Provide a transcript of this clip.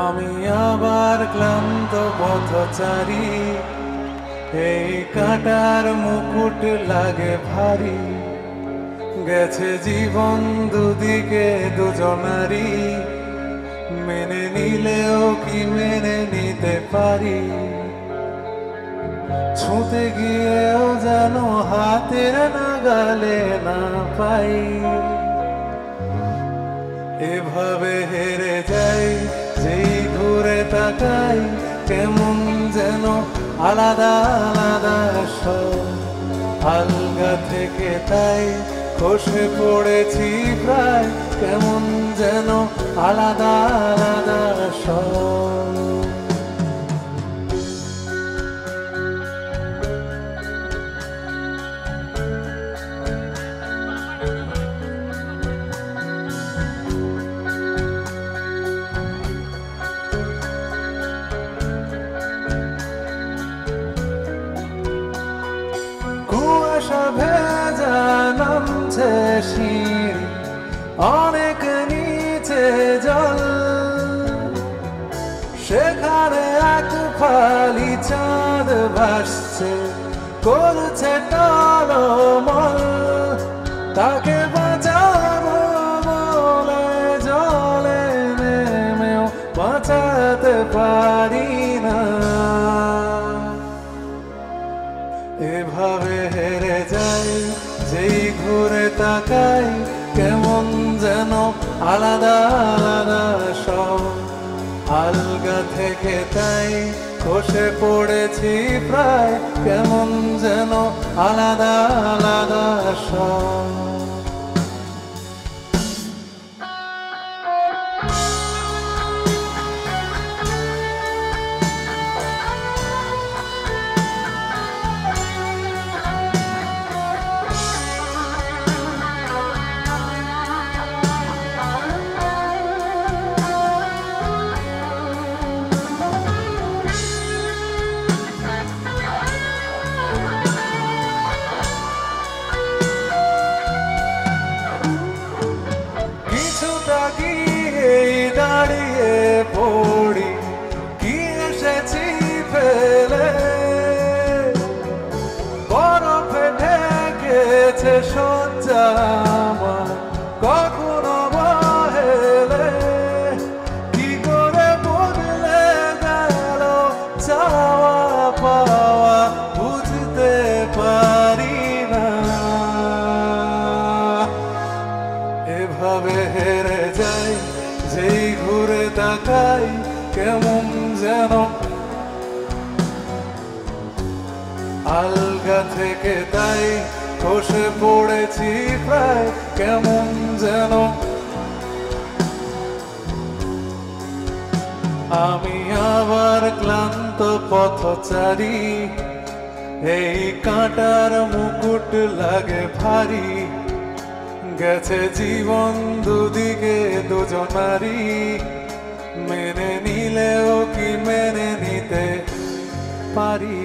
আমি আবার ক্লান্ত পথচারী, এই কাঁটার মুকুট লাগে ভারী। গেছে জীবন দুদিকে দুজনারই, মেনে নিলেও কি মেনে নিতে পারি? ছুঁতে গিয়েও যেন হাতের নাগালে না পাই। এভাবে হেরে যাই, যেই ঘুরে তাকাই, কেমন যেন আলাদা আলাদা সব। আলগা থেকে তাই খসে পড়েছি প্রায়, কেমন যেন আলাদা আলাদা সব। কুয়াশা ভেজা নামছে সিঁড়ি, অনেক নিচে জল। সেখানে এক ফালি চাঁদ ভাসছে, করছে টলমল। তাকে বাঁচাবো বলে জলে নেমেও বাঁচাতে পারি না। এভাবে হেরে যাই, যেই ঘুরে তাকাই, কেমন যেন আলাদা আলাদা সব। আলগা থেকে তাই খসে পড়েছি প্রায়, কেমন যেন আলাদা আলাদা সব। দাঁড়িয়ে পড়ি, কি এসেছি ফেলে। বরফে ঢেকেছে শয্যা আমার, কখনো বহেলে। কি করে বদলে গেল চাওয়া পাওয়া, বুঝতে পারি না। এভাবে হেরে যাই, যেই ঘুরে তাকাই, কেমন যেন আলগা থেকে তাই খসে পড়েছি প্রায়, কেমন যেন। আমি আবার ক্লান্ত পথচারী, এই কাঁটার মুকুট লাগে ভারী। গেছে জীবন দুদিকে দুজনারই, মেনে নিলেও কি মেনে নিতে পারি?